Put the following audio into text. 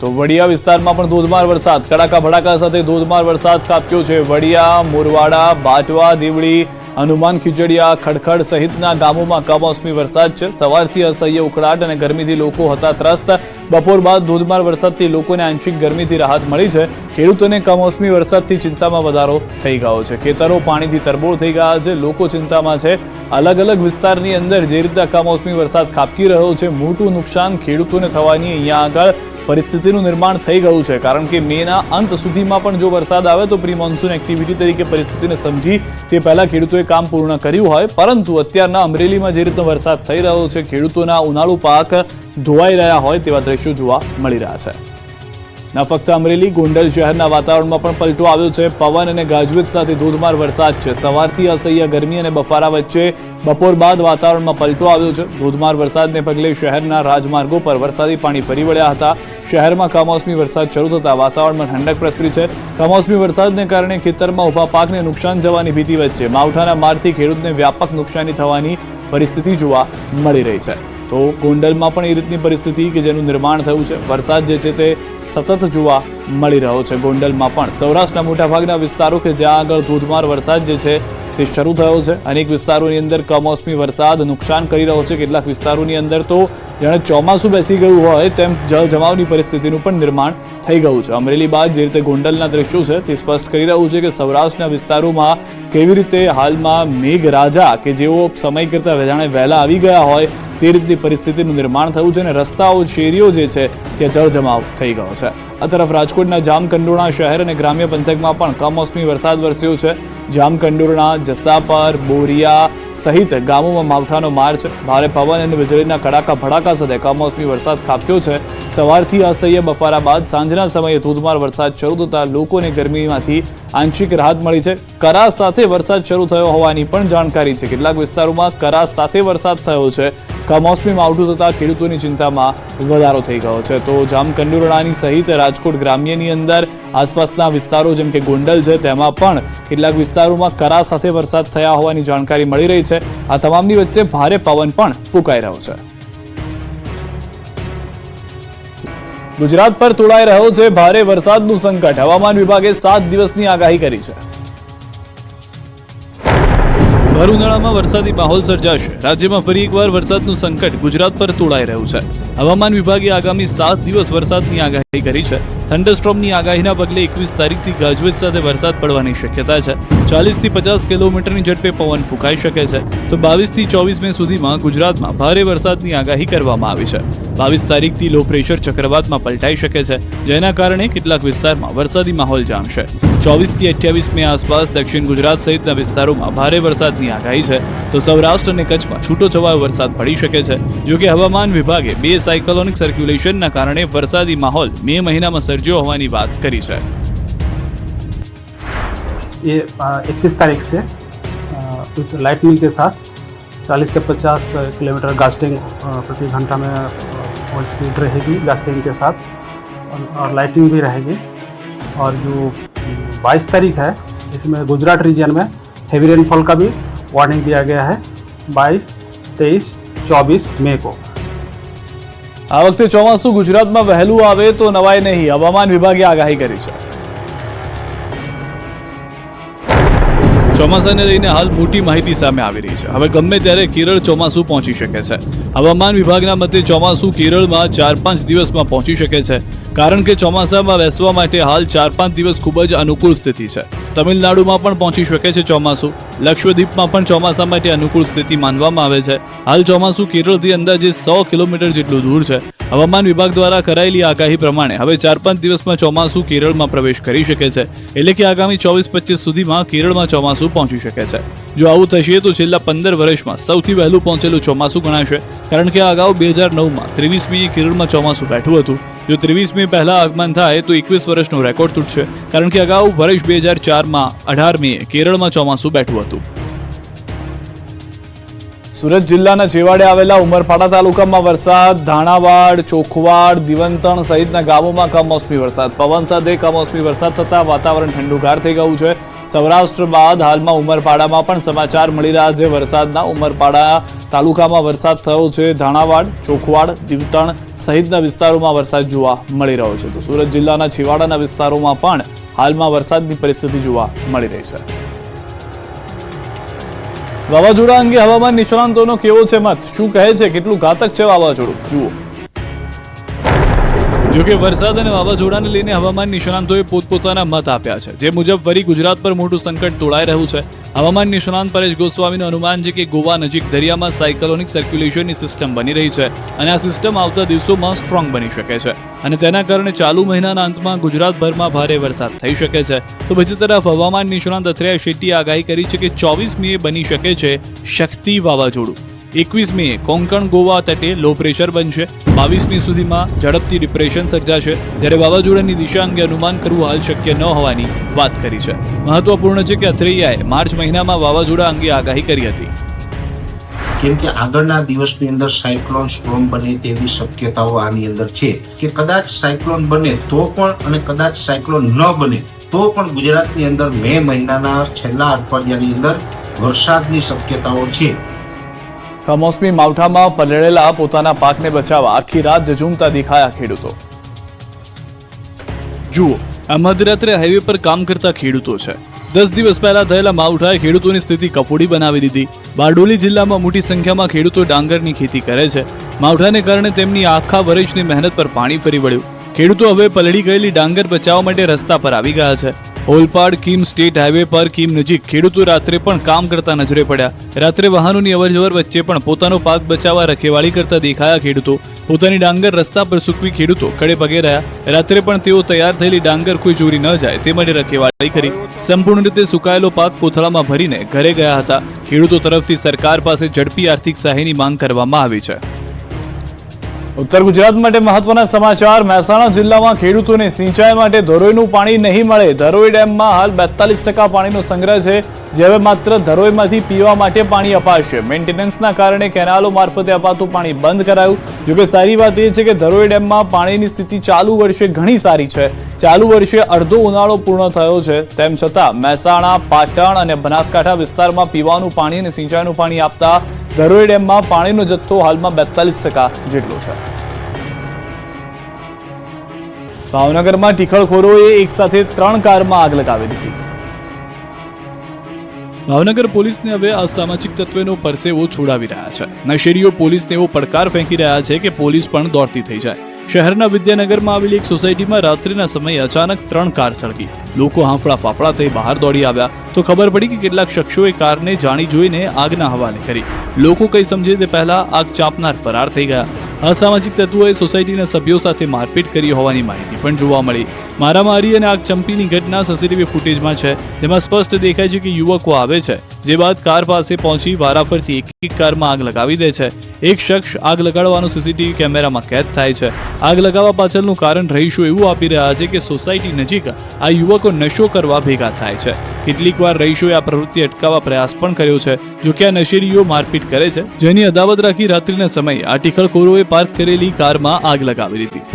તો વડિયા વિસ્તારમાં પણ ધોધમાર વરસાદ, કડાકા ભડાકા સાથે ધોધમાર વરસાદ ખાબક્યો છે. વડિયા, મોરવાડા, બાટવા, દેવળી, હનુમાન ખીજડીયા, ખડખડ સહિતના ગામોમાં કમોસમી વરસાદ છે. સવારથી અસહ્ય ઉકળાટ અને ગરમીથી લોકો હતા ત્રસ્ત. બપોર બાદ ધોધમાર વરસાદથી લોકોને આંશિક ગરમીથી રાહત મળી છે. ખેડૂતોને કમોસમી વરસાદથી ચિંતામાં વધારો થઈ ગયો છે. ખેતરો પાણીથી તરબોળ થઈ ગયા છે. લોકો ચિંતામાં છે. અલગ અલગ વિસ્તારની અંદર જે રીતે કમોસમી વરસાદ ખાબકી રહ્યો છે, મોટું નુકસાન ખેડૂતોને થવાની અહીંયા આગળ પરિસ્થિતિનું નિર્માણ થઈ ગયું છે. કારણ કે મેના અંત સુધીમાં પણ જો વરસાદ આવે તો પ્રી મોન્સૂન એક્ટિવિટી તરીકે પરિસ્થિતિને સમજી તે પહેલા ખેડૂતોએ કામ પૂર્ણ કર્યું હોય, પરંતુ અત્યારના અમરેલીમાં જે રીતનો વરસાદ થઈ રહ્યો છે, ખેડૂતોના ઉનાળુ પાક ધોવાઈ રહ્યા હોય તેવા દ્રશ્યો જોવા મળી રહ્યા છે. ન ફક્ત અમરેલી, ગોંડલ શહેરના વાતાવરણમાં પણ પલટો આવ્યો છે. પવન અને ગાજવીજ સાથે ધોધમાર વરસાદ છે. સવારથી અસહ્ય ગરમી અને બફારા વચ્ચે બપોર બાદ વાતાવરણમાં પલટો આવ્યો છે. ધોધમાર વરસાદને પગલે શહેરના રાજમાર્ગો પર વરસાદી પાણી ફરી વળ્યા હતા. શહેરમાં કમોસમી વરસાદ શરૂ થતા વાતાવરણમાં ઠંડક પ્રસરી છે. કમોસમી વરસાદને કારણે ખેતરમાં ઉભા પાકને નુકસાન જવાની ભીતિ વચ્ચે માવઠાના મારથી ખેડૂતને વ્યાપક નુકસાની થવાની પરિસ્થિતિ જોવા મળી રહી છે. તો ગોંડલમાં પણ એ રીતની પરિસ્થિતિ કે જેનું નિર્માણ થયું છે. વરસાદ જે છે તે સતત જોવા મળી રહ્યો છે. ગોંડલમાં પણ સૌરાષ્ટ્રના મોટાભાગના વિસ્તારો કે જ્યાં આગળ ધોધમાર વરસાદ જે છે તે શરૂ થયો છે. અનેક વિસ્તારોની અંદર કમોસમી વરસાદ નુકસાન કરી રહ્યો છે. કેટલાક વિસ્તારોની અંદર તો જાણે ચોમાસું બેસી ગયું હોય તેમ જળ જમાવની પરિસ્થિતિનું પણ નિર્માણ થઈ ગયું છે. અમરેલી બાદ જે રીતે ગોંડલના દ્રશ્યો છે તે સ્પષ્ટ કરી રહ્યું છે કે સૌરાષ્ટ્રના વિસ્તારોમાં કેવી રીતે હાલમાં મેઘરાજા કે જેઓ સમય કરતાં જાણે વહેલા આવી ગયા હોય તે રીતની પરિસ્થિતિનું નિર્માણ થયું છે અને રસ્તાઓ, શેરીઓ જે છે ત્યાં જળજમાવ થઈ ગયો છે. આ તરફ રાજકોટના જામકંડોરણા શહેર અને ગ્રામ્ય પંથકમાં પણ કમોસમી વરસાદ વરસ્યો છે. જામકંડોરણા, જસાપર, બોરિયા સહિત ગામોમાં માવઠાનો માર છે. ભારે પવન અને વીજળીના કડાકા ભડાકા સાથે કમોસમી વરસાદ ખાબક્યો છે. સવારથી અસહ્ય બફારા બાદ સાંજના સમયે ધોધમાર વરસાદ શરૂ થતાં લોકોને ગરમીમાંથી આંશિક રાહત મળી છે. કરા સાથે વરસાદ શરૂ થયો હોવાની પણ જાણકારી છે. કેટલાક વિસ્તારોમાં કરા સાથે વરસાદ થયો છે. કમોસમી માવઠું થતાં ખેડૂતોની ચિંતામાં વધારો થઈ ગયો છે. તો જામકંડોરણાની સહિત રાજકોટ ગ્રામ્યની અંદર આસપાસના વિસ્તારો જેમ કે ગોંડલ છે તેમાં પણ કેટલાક વિસ્તારોમાં કરા સાથે વરસાદ થયા હોવાની જાણકારી મળી રહી છે. આ તમામની વચ્ચે ભારે પવન પણ ફૂંકાઈ રહ્યો છે. ગુજરાત પર તોળાઈ રહ્યો છે ભારે વરસાદનું સંકટ. હવામાન વિભાગે 7 દિવસની આગાહી કરી છે. ભર ઉનાળામાં વરસાદી માહોલ સર્જાશે. રાજ્યમાં ફરી એકવાર વરસાદનું સંકટ ગુજરાત પર તોળાઈ રહ્યું છે. હવામાન વિભાગે આગામી 7 દિવસ વરસાદની આગાહી કરી છે. થંડરસ્ટ્રોમની આગાહીના પગલે 21 તારીખથી ગાજવીજ સાથે વરસાદ પડવાની શક્યતા છે. 40 થી 50 કિલોમીટરની ઝડપે પવન ફૂંકાઈ શકે છે. તો 22 થી 24 મે સુધીમાં ગુજરાતમાં ભારે વરસાદની આગાહી કરવામાં આવી છે. 22 તારીખથી લો પ્રેશર ચક્રવાતમાં પલટાઈ શકે છે, જેના કારણે કેટલાક વિસ્તારમાં વરસાદી માહોલ જામશે. 24 થી 28 મે આસપાસ દક્ષિણ ગુજરાત સહિતના વિસ્તારોમાં ભારે વરસાદની આગાહી છે. તો સૌરાષ્ટ્ર અને કચ્છમાં છૂટોછવાયો વરસાદ પડી શકે છે. જોકે હવામાન વિભાગે 2 સાયક્લોનિક સર્ક્યુલેશનના કારણે વરસાદી માહોલ મે મહિનામાં સર્જ્યો હોવાની વાત કરી છે. ये 21 तारीख से विथ लाइटनिंग के साथ 40 से 50 किलोमीटर गास्टिंग प्रति घंटा में वो स्पीड रहेगी गास्टिंग के साथ और लाइटनिंग भी रहेगी. और जो 22 तारीख है इसमें गुजरात रीजन में हेवी रेनफॉल का भी वार्निंग दिया गया है 22, 23, 24 मई को. આ વખતે ચોમાસું ગુજરાતમાં વહેલું આવે તો નવાય નહીં, હવામાન વિભાગે આગાહી કરી છે. ચોમાસાને લઈને હાલ મોટી માહિતી સામે આવી રહી છે. હવે ગમે ત્યારે કેરળ ચોમાસું પહોંચી શકે છે. હવામાન વિભાગના મતે ચોમાસું કેરળમાં 4-5 દિવસમાં પહોંચી શકે છે. કારણ કે ચોમાસામાં બેસવા માટે હાલ 4-5 દિવસ ખૂબ જ અનુકૂળ સ્થિતિ છે. તમિલનાડુમાં પણ પહોંચી શકે છે ચોમાસું. લક્ષદ્વીપમાં પણ ચોમાસા માટે અનુકૂળ સ્થિતિ માનવામાં આવે છે. હાલ ચોમાસું કેરળથી અંદાજે 100 કિલોમીટર જેટલું દૂર છે. હવામાન વિભાગ દ્વારા કરાયેલી આગાહી પ્રમાણે હવે 4-5 દિવસમાં ચોમાસું કેરળમાં પ્રવેશ કરી શકે છે. એટલે કે આગામી 24-25 સુધીમાં કેરળમાં ચોમાસું પહોંચી શકે છે. જો આવું થશે તો છેલ્લા 15 વર્ષમાં સૌથી વહેલું પહોંચેલું ચોમાસું ગણાશે. કારણ કે અગાઉ 2009માં 23 મે કેરળમાં ચોમાસું બેઠું હતું. જો 23 મે પહેલા આગમન થાય તો 21 વર્ષનો રેકોર્ડ તૂટશે. કારણ કે અગાઉ વર્ષ 2004માં 18 મે કેરળમાં ચોમાસું બેઠું હતું. સુરત જિલ્લાના છેવાડે આવેલા ઉમરપાડા તાલુકામાં વરસાદ, ધાણાવાડ, ચોખવાડ, દિવંતણ સહિતના ગામોમાં કમોસમી વરસાદ. પવન સાથે કમોસમી વરસાદ થતા વાતાવરણ ઠંડુગાર થઈ ગયું છે. સૌરાષ્ટ્ર બાદ હાલમાં ઉમરપાડામાં પણ સમાચાર મળી રહ્યા છે વરસાદના. ઉમરપાડા તાલુકામાં વરસાદ થયો છે. ધાણાવાડ, ચોખવાડ, દિવંતણ સહિતના વિસ્તારોમાં વરસાદ જોવા મળી રહ્યો છે. તો સુરત જિલ્લાના છેવાડાના વિસ્તારોમાં પણ હાલમાં વરસાદની પરિસ્થિતિ જોવા મળી રહી છે. વાવાઝોડા અંગે હવામાન નિષ્ણાંતોનો કેવો છે મત? શું કહે છે? કેટલું ઘાતક છે વાવાઝોડું? જુઓ. જોકે વરસાદ અને વાવાઝોડાને લઈને હવામાન નિષ્ણાંતોએ પોતપોતાના મત આપ્યા છે. જે મુજબ ફરી ગુજરાત પર મોટું સંકટ તોળાઈ રહ્યું છે. હવામાન નિષ્ણાંત પરેશ ગોસ્વામીનું અનુમાન છે કે ગોવા નજીક દરિયામાં સાયક્લોનિક સર્ક્યુલેશનની સિસ્ટમ બની રહી છે અને આ સિસ્ટમ આવતા દિવસોમાં સ્ટ્રોંગ બની શકે છે અને તેના કારણે ચાલુ મહિનાના અંતમાં ગુજરાતભરમાં ભારે વરસાદ થઈ શકે છે. તો બીજી તરફ હવામાન નિષ્ણાંત અથર્યા શેટ્ટીએ આગાહી કરી છે કે 24 મીએ બની શકે છે શક્તિ વાવાઝોડું. 21 મીએ કોંકણ ગોવા તટે લો પ્રેશર બનશે. 22 મી સુધીમાં ઝડપથી ડિપ્રેશન સર્જાશે. જ્યારે વાવાઝોડાની દિશા અંગે અનુમાન કરવું હાલ શક્ય ન હોવાની વાત કરી છે. મહત્વપૂર્ણ છે કે અથરૈયાએ માર્ચ મહિનામાં વાવાઝોડા અંગે આગાહી કરી હતી. કેમ કે આગળના દિવસની અંદર સાયક્લોન સ્ટ્રોમ બને તેવી શક્યતાઓ આની અંદર છે કે કદાચ સાયક્લોન બને તો પણ અને કદાચ સાયક્લોન ન બને તો પણ ગુજરાતની અંદર મે મહિનાના છેલ્લા અઠવાડિયાની અંદર વરસાદની શક્યતાઓ છે. કમોસમી માવઠામાં પલળેલા પોતાના પાકને બચાવવા આખી રાત ઝઝૂમતા દેખાયા ખેડૂતો. જુઓ, આ મધરાત્રે હાઈવે પર કામ કરતા ખેડૂતો છે. 10 દિવસ પહેલા થયેલા માવઠાએ ખેડૂતોની સ્થિતિ કફોડી બનાવી દીધી. બારડોલી જિલ્લામાં મોટી સંખ્યામાં ખેડૂતો ડાંગરની ખેતી કરે છે. માવઠાને કારણે તેમની આખા વર્ષની મહેનત પર પાણી ફરી વળ્યું. ખેડૂતો હવે પલળી ગયેલી ડાંગર બચાવવા માટે રસ્તા પર આવી ગયા છે. ઓલપાડ કીમ સ્ટેટ હાઈવે પર કીમ નજીક ખેડૂતો રાત્રે પણ કામ કરતા નજરે પડ્યા. રાત્રે વાહનોની અવરજવર વચ્ચે પણ પોતાનો પાક બચાવવા રખેવાળી કરતા દેખાયા ખેડૂતો. પોતાની ડાંગર રસ્તા પર સૂકવી ખેડૂતો ખડે પગે રહ્યા. રાત્રે પણ તેઓ તૈયાર થયેલી ડાંગર કોઈ ચોરી ન જાય તે માટે રખેવાળી કરી. સંપૂર્ણ રીતે સુકાયેલો પાક કોથળામાં ભરીને ઘરે ગયા હતા. ખેડૂતો તરફથી સરકાર પાસે ઝડપી આર્થિક સહાયની માંગ કરવામાં આવી છે. ઉત્તર ગુજરાત માટે મહત્વના સમાચાર. મહેસાણા જિલ્લામાં ખેડૂતોને સિંચાઈ માટે ધરોઈનું પાણી નહીં મળે. ધરોઈ ડેમમાં હાલ 42% પાણીનો સંગ્રહ છે, જે હવે માત્ર ધરોઈમાંથી પીવા માટે પાણી અપાશે. મેન્ટેનન્સના કારણે કેનાલો મારફતે અપાતું પાણી બંધ કરાયું. જોકે સારી વાત એ છે કે ધરોઈ ડેમમાં પાણીની સ્થિતિ ચાલુ વર્ષે ઘણી સારી છે. ચાલુ વર્ષે અડધો ઉનાળો પૂર્ણ થયો છે. તેમ છતાં મહેસાણા, પાટણ અને બનાસકાંઠા વિસ્તારમાં પીવાનું પાણી અને સિંચાઈનું પાણી આપતા ધરોઈ ડેમમાં પાણીનો જથ્થો હાલમાં 42% જેટલો છે. ભાવનગરમાં ટીખળખોરોએ એક સાથે 3 કારમાં આગ લગાવી દીધી. ભાવનગર પોલીસને હવે અસામાજિક તત્વોનો પરસેવો છોડાવી રહ્યા છે. નશેરીઓ પોલીસને એવો પડકાર ફેંકી રહ્યા છે કે પોલીસ પણ દોડતી થઈ જાય. શહેરના વિદ્યાનગરમાં આવેલી એક સોસાયટીમાં રાત્રિના સમયે અચાનક 3 કાર સળગી. લોકો હાંફળા ફાફડા થઈ બહાર દોડી આવ્યા તો ખબર પડી કે કેટલાક શખ્સોએ કારને જાણી જોઈને આગના હવાલે કરી. લોકો કંઈ સમજે તે પહેલા આગ ચાંપનાર ફરાર થઈ ગયા. અસામાજિક તત્વોએ સોસાયટીના સભ્યો સાથે મારપીટ કરી હોવાની માહિતી પણ જોવા મળી. મારામારી અને આગ ચંપીની ઘટના સીસીટીવી ફૂટેજમાં છે, જેમાં સ્પષ્ટ દેખાય છે કે યુવકો આવે છે, જે બાદ કાર પાસે પહોંચી વારાફરતી એક કારમાં આગ લગાવી દે છે. એક શખ્સ આગ લગાડવાનું સીસીટીવી કેમેરામાં કેદ થાય છે. આગ લગાવવા પાછળનું કારણ રહીશો એવું આપી રહ્યા છે કે સોસાયટી નજીક આ યુવકો નશો કરવા ભેગા થાય છે. કેટલીક વાર રહીશોએ આ પ્રવૃત્તિ અટકાવવા પ્રયાસ પણ કર્યો છે. જોકે આ નશેરીઓ મારપીટ કરે છે, જેની અદાવત રાખી રાત્રિના સમયે આ ટીખળખોરોએ પાર્ક કરેલી કારમાં આગ લગાવી દીધી.